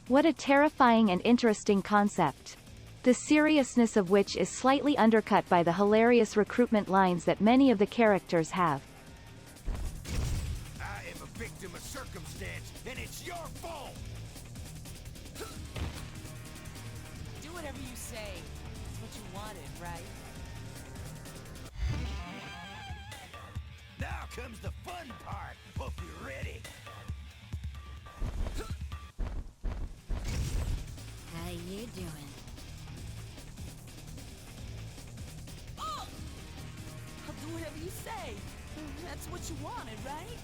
S1: What a terrifying and interesting concept. The seriousness of which is slightly undercut by the hilarious recruitment lines that many of the characters have.
S4: I am a victim of circumstance, and it's your fault!
S13: Do whatever you say. It's what you wanted, right?
S4: Now comes the fun part. Hope you're ready.
S8: How you doing?
S18: I'll do whatever you say. That's what you wanted, right?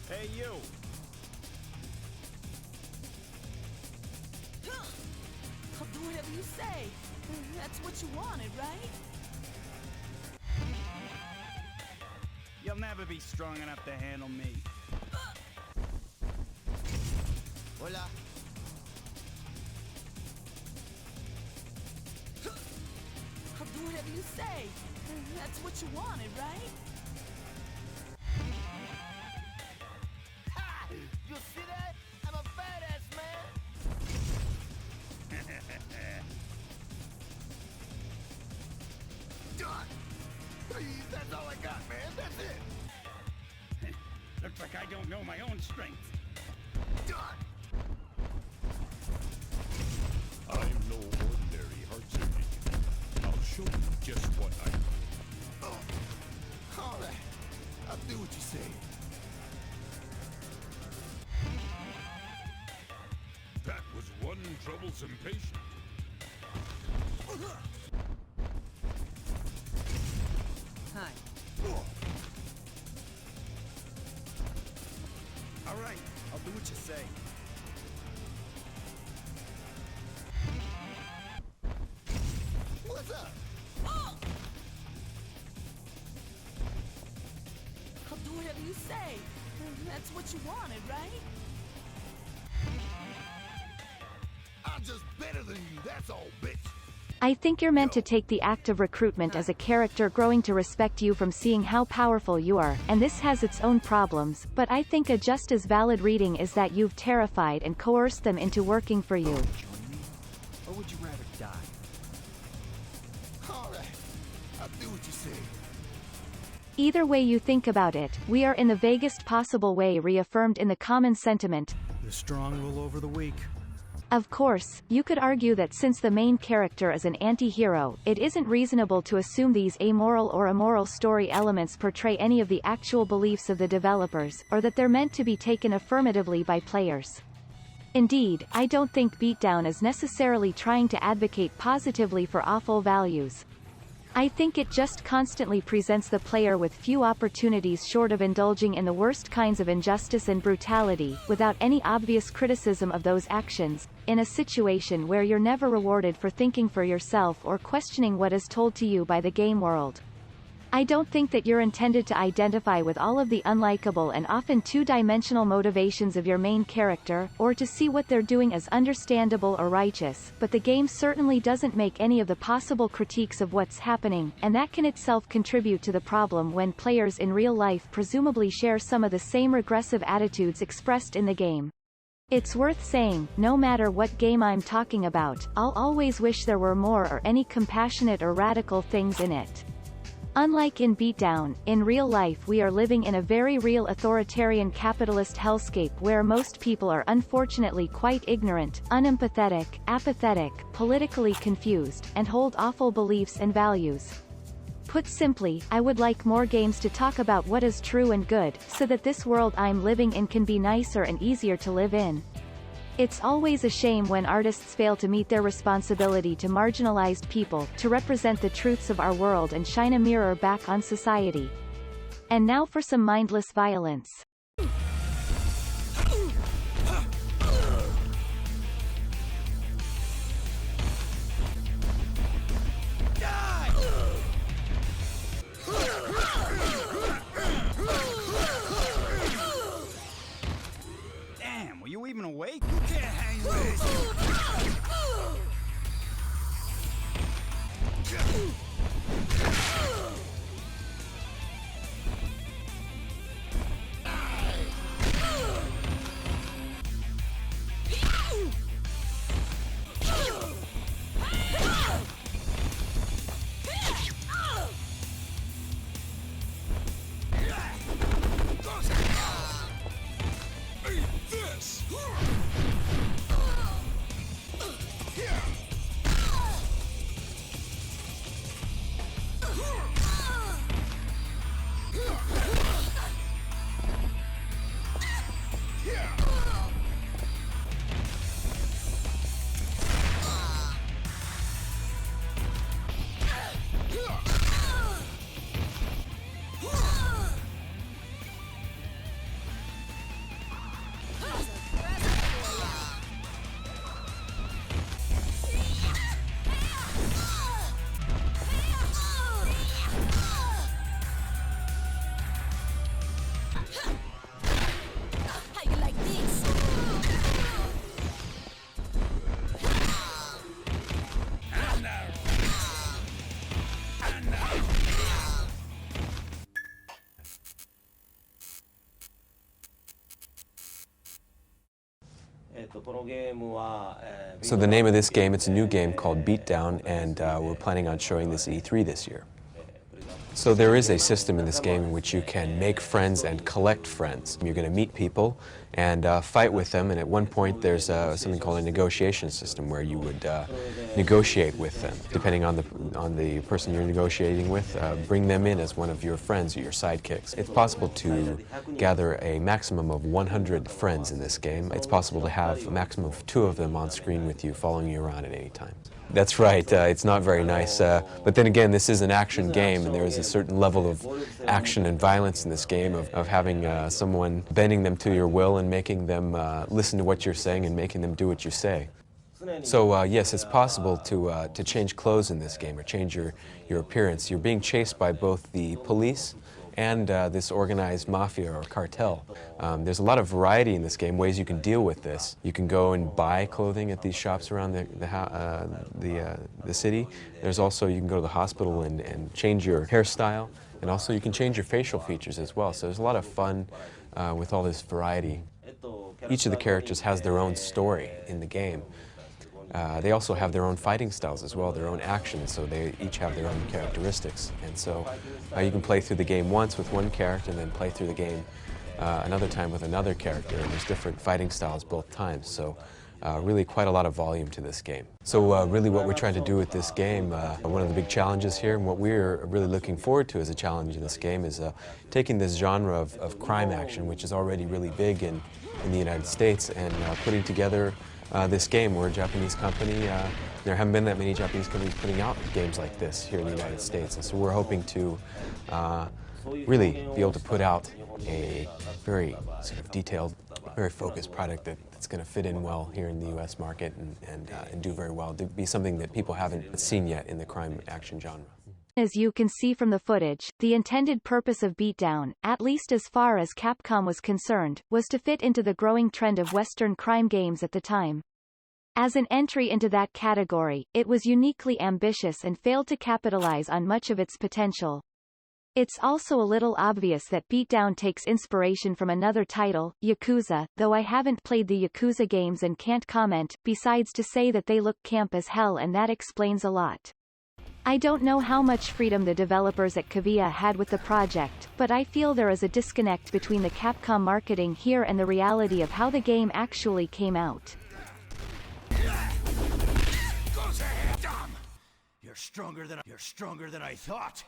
S10: Hey, you!
S18: I'll do whatever you say. That's what you wanted, right?
S10: You'll never be strong enough to handle me.
S4: Hola.
S18: I'll do whatever you say. That's what you wanted, right?
S4: Ha! You see that? I'm a badass, man. Done. That's all I got, man. That's it.
S10: Looks like I don't know my own strength.
S4: Done.
S19: I'm no ordinary heart-surgeon. I'll show you just what I know.
S4: Oh. All right. I'll do what you say.
S19: That was one troublesome patient.
S18: Hi.
S10: All right, I'll do what you say.
S4: What's up?
S18: I'll do whatever you say. That's what you wanted, right?
S4: I'm just better than you, that's all, bitch.
S1: I think you're meant to take the act of recruitment as a character growing to respect you from seeing how powerful you are, and this has its own problems, but I think a just as valid reading is that you've terrified and coerced them into working for you.
S10: Join me? Or would you rather die?
S4: All right. I'll do what you say.
S1: Either way you think about it, we are in the vaguest possible way reaffirmed in the common sentiment.
S10: The strong rule over the weak.
S1: Of course, you could argue that since the main character is an anti-hero, it isn't reasonable to assume these amoral or immoral story elements portray any of the actual beliefs of the developers, or that they're meant to be taken affirmatively by players. Indeed, I don't think Beatdown is necessarily trying to advocate positively for awful values. I think it just constantly presents the player with few opportunities short of indulging in the worst kinds of injustice and brutality, without any obvious criticism of those actions, in a situation where you're never rewarded for thinking for yourself or questioning what is told to you by the game world. I don't think that you're intended to identify with all of the unlikable and often two-dimensional motivations of your main character, or to see what they're doing as understandable or righteous, but the game certainly doesn't make any of the possible critiques of what's happening, and that can itself contribute to the problem when players in real life presumably share some of the same regressive attitudes expressed in the game. It's worth saying, no matter what game I'm talking about, I'll always wish there were more or any compassionate or radical things in it. Unlike in Beatdown, in real life we are living in a very real authoritarian capitalist hellscape where most people are unfortunately quite ignorant, unempathetic, apathetic, politically confused, and hold awful beliefs and values. Put simply, I would like more games to talk about what is true and good, so that this world I'm living in can be nicer and easier to live in. It's always a shame when artists fail to meet their responsibility to marginalized people, to represent the truths of our world and shine a mirror back on society. And now for some mindless violence.
S10: Damn, were you even awake? You can't hang with
S20: So the name of this game, it's a new game called Beatdown, and we're planning on showing this at E3 this year. So there is a system in this game in which you can make friends and collect friends. You're going to meet people and fight with them, and at one point there's something called a negotiation system where you would negotiate with them. Depending on the person you're negotiating with, bring them in as one of your friends or your sidekicks. It's possible to gather a maximum of 100 friends in this game. It's possible to have a maximum of 2 of them on screen with you, following you around at any time. That's right, it's not very nice, but then again, this is an action game, and there is a certain level of action and violence in this game of having someone bending them to your will and making them listen to what you're saying and making them do what you say. So yes, it's possible to change clothes in this game or change your appearance. You're being chased by both the police and this organized mafia or cartel. There's a lot of variety in this game, ways you can deal with this. You can go and buy clothing at these shops around the city. There's also, you can go to the hospital and change your hairstyle, and also you can change your facial features as well. So there's a lot of fun with all this variety. Each of the characters has their own story in the game. They also have their own fighting styles as well, their own actions, so they each have their own characteristics. And so you can play through the game once with one character and then play through the game another time with another character, and there's different fighting styles both times. So really quite a lot of volume to this game. So really what we're trying to do with this game, one of the big challenges here, and what we're really looking forward to as a challenge in this game, is taking this genre of crime action, which is already really big in the United States, and putting together this game. We're a Japanese company. There haven't been that many Japanese companies putting out games like this here in the United States, and so we're hoping to really be able to put out a very sort of detailed, very focused product that's going to fit in well here in the U.S. market and do very well, to be something that people haven't seen yet in the crime action genre.
S1: As you can see from the footage, the intended purpose of Beatdown, at least as far as Capcom was concerned, was to fit into the growing trend of Western crime games at the time. As an entry into that category, it was uniquely ambitious and failed to capitalize on much of its potential. It's also a little obvious that Beatdown takes inspiration from another title, Yakuza, though I haven't played the Yakuza games and can't comment, besides to say that they look camp as hell, and that explains a lot. I don't know how much freedom the developers at Kavia had with the project, but I feel there is a disconnect between the Capcom marketing here and the reality of how the game actually came out.
S4: You're stronger than I thought.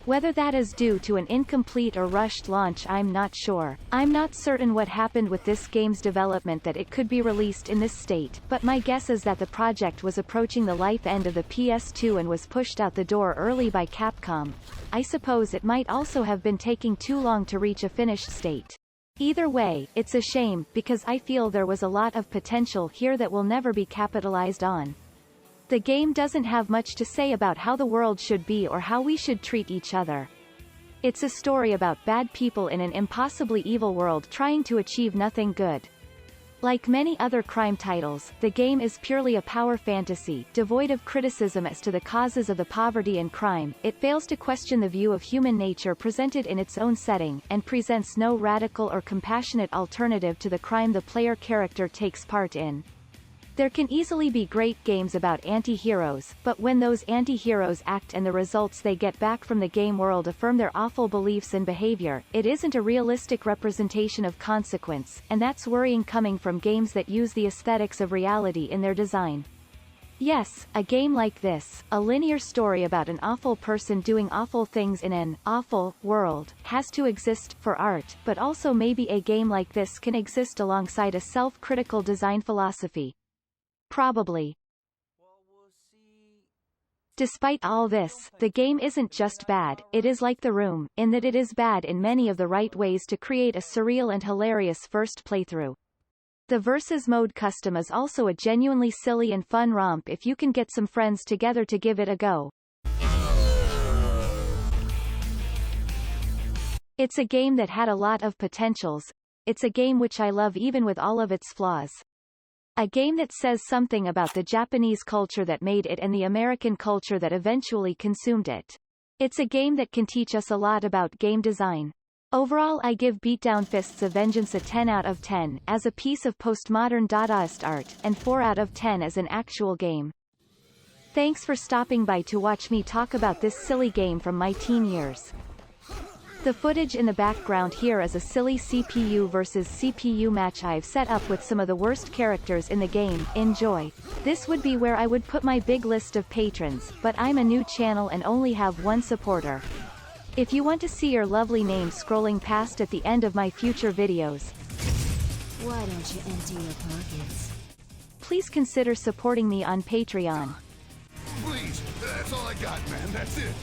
S1: Whether that is due to an incomplete or rushed launch, I'm not sure. I'm not certain what happened with this game's development that it could be released in this state, but my guess is that the project was approaching the life end of the PS2 and was pushed out the door early by Capcom. I suppose it might also have been taking too long to reach a finished state. Either way, it's a shame, because I feel there was a lot of potential here that will never be capitalized on. The game doesn't have much to say about how the world should be or how we should treat each other. It's a story about bad people in an impossibly evil world trying to achieve nothing good. Like many other crime titles, the game is purely a power fantasy, devoid of criticism as to the causes of the poverty and crime. It fails to question the view of human nature presented in its own setting, and presents no radical or compassionate alternative to the crime the player character takes part in. There can easily be great games about anti-heroes, but when those anti-heroes act and the results they get back from the game world affirm their awful beliefs and behavior, it isn't a realistic representation of consequence, and that's worrying coming from games that use the aesthetics of reality in their design. Yes, a game like this, a linear story about an awful person doing awful things in an awful world, has to exist for art, but also maybe a game like this can exist alongside a self-critical design philosophy. Probably. Despite all this, the game isn't just bad, it is like The Room, in that it is bad in many of the right ways to create a surreal and hilarious first playthrough. The Versus Mode custom is also a genuinely silly and fun romp if you can get some friends together to give it a go. It's a game that had a lot of potentials. It's a game which I love even with all of its flaws. A game that says something about the Japanese culture that made it and the American culture that eventually consumed it. It's a game that can teach us a lot about game design. Overall, I give Beatdown Fists of Vengeance a 10 out of 10, as a piece of postmodern Dadaist art, and 4 out of 10 as an actual game. Thanks for stopping by to watch me talk about this silly game from my teen years. The footage in the background here is a silly CPU versus CPU match I've set up with some of the worst characters in the game. Enjoy. This would be where I would put my big list of patrons, but I'm a new channel and only have one supporter. If you want to see your lovely name scrolling past at the end of my future videos,
S8: Why don't you empty your pockets?
S1: please consider supporting me on Patreon.
S19: Please, that's all I got, man. That's it.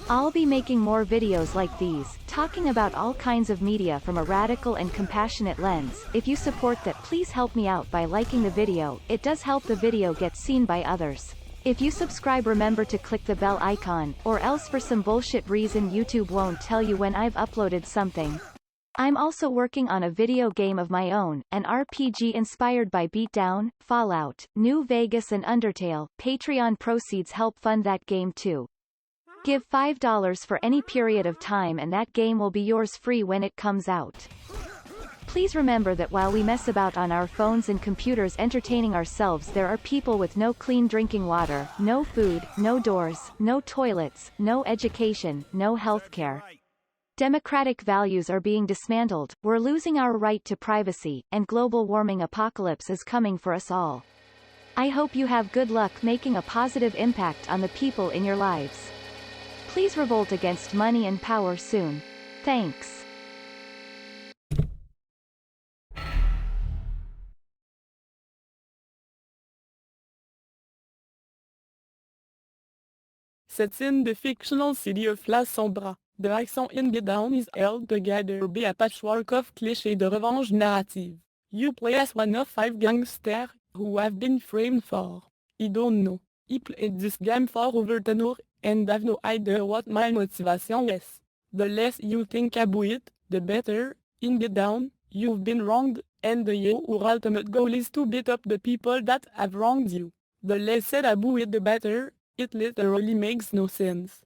S1: I'll be making more videos like these, talking about all kinds of media from a radical and compassionate lens. If you support that, please help me out by liking the video, it does help the video get seen by others. If you subscribe, remember to click the bell icon, or else for some bullshit reason YouTube won't tell you when I've uploaded something. I'm also working on a video game of my own, an RPG inspired by Beatdown, Fallout, New Vegas and Undertale. Patreon proceeds help fund that game too. Give $5 for any period of time and that game will be yours free when it comes out. Please remember that while we mess about on our phones and computers entertaining ourselves, there are people with no clean drinking water, no food, no doors, no toilets, no education, no healthcare. Democratic values are being dismantled, we're losing our right to privacy, and global warming apocalypse is coming for us all. I hope you have good luck making a positive impact on the people in your lives. Please revolt against money and power soon. Thanks.
S21: Cette scene the fictional city of La Sombra, the action in Beatdown is held together by a patchwork of clichés de revenge narrative. You play as one of 5 gangsters, who have been framed for, I don't know. I played this game for over 10 hours, and have no idea what my motivation is. The less you think about it, the better. In Beatdown, you've been wronged, and your ultimate goal is to beat up the people that have wronged you. The less said about it, the better. It literally makes no sense.